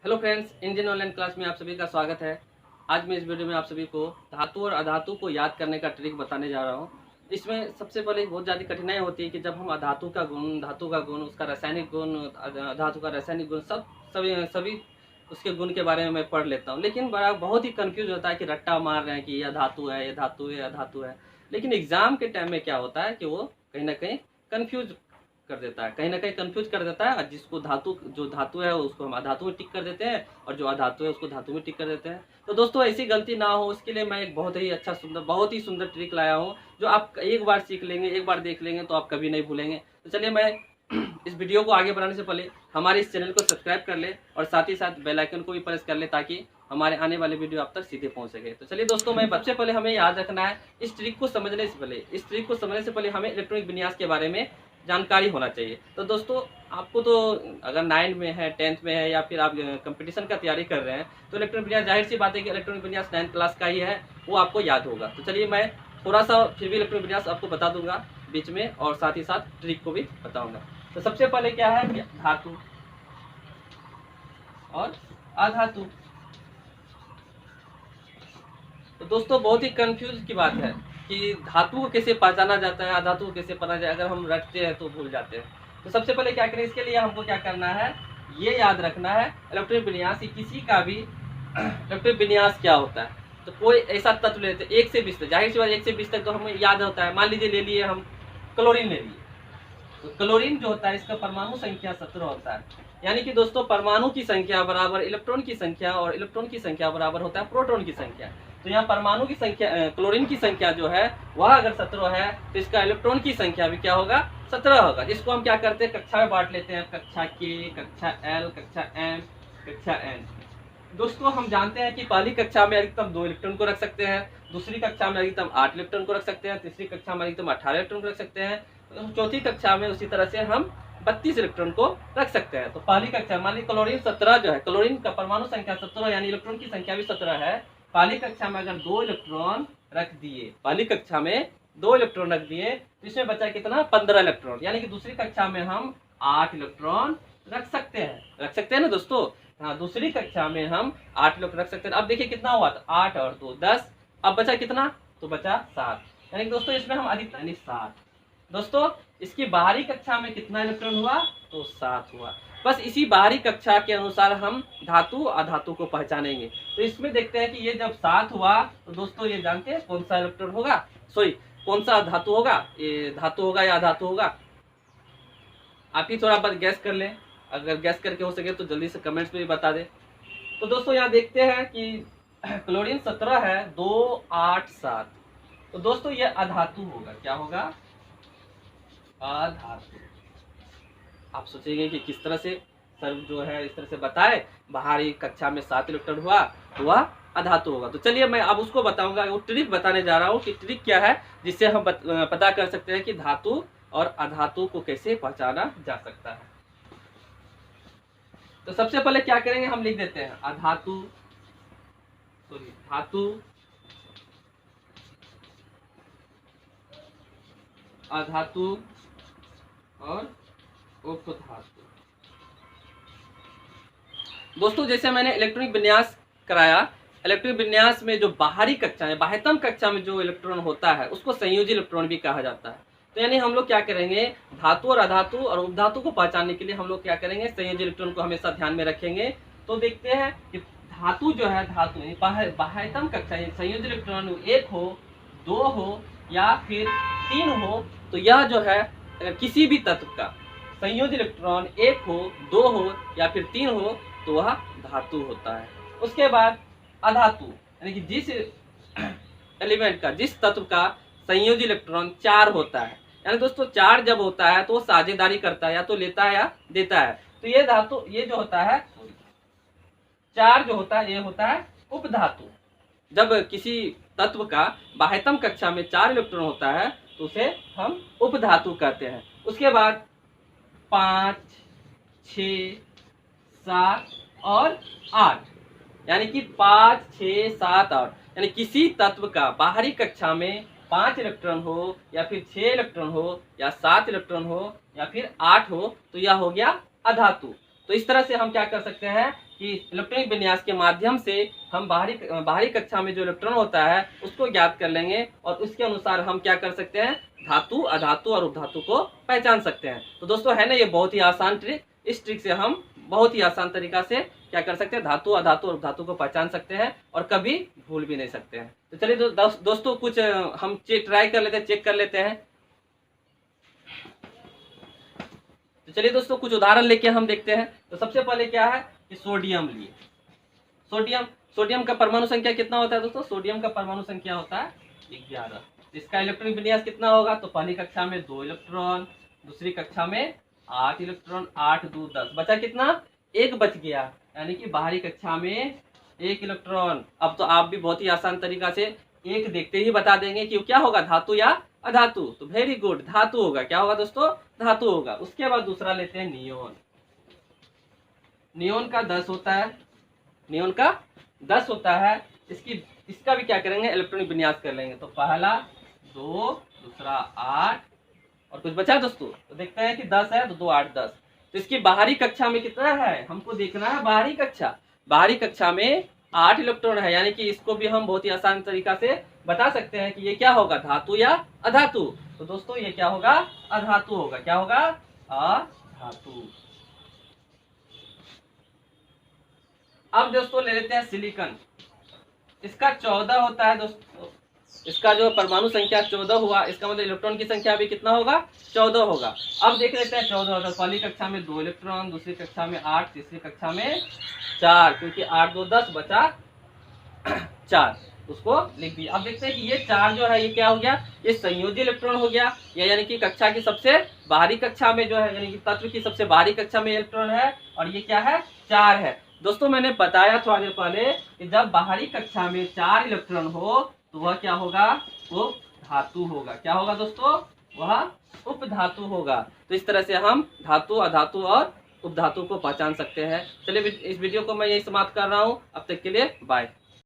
Hello friends, Indian online class में आप सभी का स्वागत है। आज मैं इस वीडियो में आप सभी को धातु और अधातु को याद करने का ट्रिक बताने जा रहा हूँ। इसमें सबसे पहले बहुत ज़्यादा कठिनाई होती है कि जब हम अधातु का गुण, धातु का गुण, उसका रासायनिक गुण, धातु का रासायनिक गुण सभी उसके गुण के बारे में मैं पढ़ लेता हूँ, लेकिन बड़ा बहुत ही कन्फ्यूज होता है कि रट्टा मार रहे हैं कि यह धातु है, यह धातु है, यह धातु है। लेकिन एग्जाम के टाइम में क्या होता है कि वो कहीं ना कहीं कन्फ्यूज कर देता है, कहीं ना कहीं कंफ्यूज कर देता है। और जिसको जो धातु है उसको हम अधातु में टिक कर देते हैं, और जो अधातु है उसको धातु में टिक कर देते हैं। तो दोस्तों, ऐसी गलती ना हो उसके लिए मैं एक बहुत ही सुंदर ट्रिक लाया हूँ, जो आप एक बार सीख लेंगे, एक बार देख लेंगे तो आप कभी नहीं भूलेंगे। तो चलिए, मैं इस वीडियो को आगे बढ़ाने से पहले हमारे इस चैनल को सब्सक्राइब कर ले और साथ ही साथ बेल आइकन को भी प्रेस कर ले, ताकि हमारे आने वाले वीडियो आप तक सीधे पहुंच सके। तो चलिए दोस्तों, मैं सबसे पहले हमें याद रखना है, इस ट्रिक को समझने से पहले हमें इलेक्ट्रॉनिक विन्यास के बारे में जानकारी होना चाहिए। तो दोस्तों, आपको तो अगर 9 में है, 10th में है, या फिर आप कंपटीशन का तैयारी कर रहे हैं, तो इलेक्ट्रॉनिक विन्यास, जाहिर सी बात है कि इलेक्ट्रॉनिक विन्यास 9th क्लास का ही है, वो आपको याद होगा। तो चलिए, मैं थोड़ा सा फिर भी इलेक्ट्रॉनिक विन्यास आपको बता दूंगा बीच में, और साथ ही साथ ट्रिक को भी बताऊंगा। तो सबसे पहले क्या है, धातु और अधातु। तो दोस्तों, बहुत ही कंफ्यूज की बात है कि धातु को कैसे पहचाना जाता है, अधातु को कैसे पता जाए। अगर हम रटते हैं तो भूल जाते हैं। तो सबसे पहले क्या करें, इसके लिए हमको क्या करना है, ये याद रखना है इलेक्ट्रॉनिक विन्यास, किसी का भी इलेक्ट्रॉनिक विन्यास क्या होता है। तो कोई ऐसा तत्व लेते हैं 1 से 20 तक, जाहिर सी बात 1 से 20 तक तो हमें याद होता है। मान लीजिए ले लिए हम क्लोरीन ले लिए, तो क्लोरीन जो होता है इसका परमाणु संख्या 17 होता है। यानी कि दोस्तों, परमाणु की संख्या बराबर इलेक्ट्रॉन की संख्या, और इलेक्ट्रॉन की संख्या बराबर होता है प्रोटॉन की संख्या। तो यहाँ परमाणु की संख्या, क्लोरीन की संख्या जो है वह अगर 17 है, तो इसका इलेक्ट्रॉन की संख्या भी क्या होगा, 17 होगा। जिसको हम क्या करते हैं, कक्षा में बांट लेते हैं, कक्षा के, कक्षा एल, कक्षा एम, कक्षा एन। दोस्तों, हम जानते हैं कि पहली कक्षा में अधिकतम 2 इलेक्ट्रॉन को रख सकते हैं, दूसरी कक्षा में अधिकतम 8 इलेक्ट्रॉन को रख सकते हैं, तीसरी कक्षा में अधिकतम 18 इलेक्ट्रॉन को रख सकते हैं, चौथी कक्षा में उसी तरह से हम 32 इलेक्ट्रॉन को रख सकते हैं। तो पहली कक्षा, मान लीजिए क्लोरीन 17 जो है, क्लोरीन का परमाणु संख्या 17 यानी इलेक्ट्रॉन की संख्या भी 17 है। पहली कक्षा में अगर 2 इलेक्ट्रॉन रख दिए, पहली कक्षा में 2 इलेक्ट्रॉन रख दिए, तो इसमें बचा कितना, 15 इलेक्ट्रॉन। यानी कि दूसरी कक्षा में हम 8 इलेक्ट्रॉन रख सकते हैं ना दोस्तों। हाँ, दूसरी कक्षा में हम 8 इलेक्ट्रॉन रख सकते हैं। अब देखिए कितना हुआ, तो 8 और 2 10, अब बचा कितना, तो बचा 7। यानी कि दोस्तों, इसमें हम अधिकतम यानी 7। दोस्तों, इसकी बाहरी कक्षा में कितना इलेक्ट्रॉन हुआ, तो 7 हुआ। बस इसी बाहरी कक्षा के अनुसार हम धातु अधातु को पहचानेंगे। तो इसमें देखते हैं कि ये जब 7 हुआ, तो दोस्तों ये जानते हैं कौन सा इलेक्ट्रॉन होगा, सॉरी कौन सा धातु होगा, ये धातु होगा या अधातु होगा। आप ही थोड़ा बस गैस कर लें, अगर गैस करके हो सके तो जल्दी से कमेंट्स में भी बता दें। तो दोस्तों, यहाँ देखते हैं कि क्लोरीन 17 है, 2 8 7, तो दोस्तों ये अधातु होगा। क्या होगा, अधातु। आप सोचेंगे कि किस तरह से सर जो है इस तरह से बताए, बाहरी कक्षा में 7 इलेक्ट्रॉन हुआ तो वह अधातु होगा। तो चलिए, मैं अब उसको बताऊंगा, वो ट्रिक बताने जा रहा हूँ कि ट्रिक क्या है, जिससे हम पता कर सकते हैं कि धातु और अधातु को कैसे पहचाना जा सकता है। तो सबसे पहले क्या करेंगे, हम लिख देते हैं अधातु, सॉरी धातु, अधातु और उपधातु। दोस्तों, जैसे मैंने इलेक्ट्रॉनिक विन्यास कराया, इलेक्ट्रॉनिक विन्यास में जो बाहरी कक्षा है, बाह्यतम कक्षा में जो इलेक्ट्रॉन होता है उसको संयोजी इलेक्ट्रॉन भी कहा जाता है। तो यानी हम लोग क्या करेंगे, धातु और अधातु और उपधातु को पहचानने के लिए हम लोग क्या करेंगे, संयोजी इलेक्ट्रॉन को हमेशा ध्यान में रखेंगे। तो देखते हैं कि धातु जो है, धातु बाह्यतम कक्षा संयोजी इलेक्ट्रॉन 1 हो, 2 हो या फिर 3 हो, तो यह जो है किसी भी तत्व का संयोजी इलेक्ट्रॉन 1 हो, 2 हो या फिर 3 हो, तो वह धातु होता है। उसके बाद अधातु, यानी कि जिस एलिमेंट का, जिस तत्व का संयोजी इलेक्ट्रॉन 4 होता है, यानी दोस्तों 4 जब होता है तो वो साझेदारी करता है, या तो लेता है या देता है। तो ये धातु, ये जो होता है 4 जो होता है, ये होता है उपधातु। जब किसी तत्व का बाह्यतम कक्षा में 4 इलेक्ट्रॉन होता है तो उसे हम उपधातु कहते हैं। उसके बाद 5, 6, 7 और 8, यानी कि 5, 6, 7, 8, यानी किसी तत्व का बाहरी कक्षा में 5 इलेक्ट्रॉन हो, या फिर 6 इलेक्ट्रॉन हो, या 7 इलेक्ट्रॉन हो, या फिर 8 हो, तो यह हो गया अधातु। तो इस तरह से हम क्या कर सकते हैं कि इलेक्ट्रॉनिक विन्यास के माध्यम से हम बाहरी कक्षा में जो इलेक्ट्रॉन होता है उसको ज्ञात कर लेंगे और उसके अनुसार हम क्या कर सकते हैं, धातु, अधातु और उपधातु को पहचान सकते हैं। तो दोस्तों है ना, ये बहुत ही आसान ट्रिक। इस ट्रिक से हम बहुत ही आसान तरीका से क्या कर सकते हैं, धातु, अधातु और उपधातु को पहचान सकते हैं और कभी भूल भी नहीं सकते हैं। तो चलिए दोस्तों कुछ हम ट्राई कर लेते हैं, चेक कर लेते हैं। तो चलिए दोस्तों कुछ उदाहरण लेके हम देखते हैं। तो सबसे पहले क्या है कि सोडियम लिए। सोडियम का परमाणु संख्या कितना होता है दोस्तों? सोडियम का परमाणु संख्या होता है 11। इसका इलेक्ट्रॉनिक विन्यास कितना होगा? तो पहली कक्षा में 2 इलेक्ट्रॉन, दूसरी कक्षा में 8 इलेक्ट्रॉन, 8 2 10, बचा कितना? 1 बच गया, यानी कि बाहरी कक्षा में 1 इलेक्ट्रॉन। अब तो आप भी बहुत ही आसान तरीका से एक देखते ही बता देंगे कि क्या होगा, धातु या अधातु। तो वेरी गुड, धातु होगा। क्या होगा दोस्तों? धातु होगा। उसके बाद दूसरा लेते हैं नियोन। नियोन का 10 होता है, नियोन का 10 होता है। इसका भी क्या करेंगे, इलेक्ट्रॉनिक विन्यास कर लेंगे। तो पहला 2, दूसरा 8 और कुछ बचा दोस्तों। तो देखते हैं कि 10 है तो 2 8 10। तो इसकी बाहरी कक्षा में कितना है, हमको देखना है बाहरी कक्षा। बाहरी कक्षा में 8 इलेक्ट्रॉन है, यानी कि इसको भी हम बहुत ही आसान तरीका से बता सकते हैं कि ये क्या होगा, धातु या अधातु। तो दोस्तों ये क्या होगा, अधातु होगा। क्या होगा? अधातु। अब दोस्तों ले लेते हैं सिलिकॉन। इसका 14 होता है दोस्तों। इसका जो परमाणु संख्या 14 हुआ, इसका मतलब इलेक्ट्रॉन की संख्या भी कितना होगा, 14 होगा। अब देख लेते हैं 14 होगा। पहली कक्षा में 2 इलेक्ट्रॉन, दूसरी कक्षा में 8, तीसरी कक्षा में 4, क्योंकि 8 2 10 बचा 4, उसको लिख दिया। अब देखते हैं कि ये 4 जो है ये क्या हो गया, ये संयोजी इलेक्ट्रॉन हो गया। यानी कि कक्षा की सबसे बाहरी कक्षा में जो है, यानी कि तत्व की सबसे बाहरी कक्षा में इलेक्ट्रॉन है और ये क्या है, 4 है। दोस्तों मैंने बताया थोड़ा देर पहले कि जब बाहरी कक्षा में 4 इलेक्ट्रॉन हो तो वह क्या होगा, वो धातु होगा। क्या होगा दोस्तों? वह उपधातु होगा। तो इस तरह से हम धातु, अधातु और उपधातु को पहचान सकते हैं। चलिए इस वीडियो को मैं यही समाप्त कर रहा हूँ। अब तक के लिए बाय।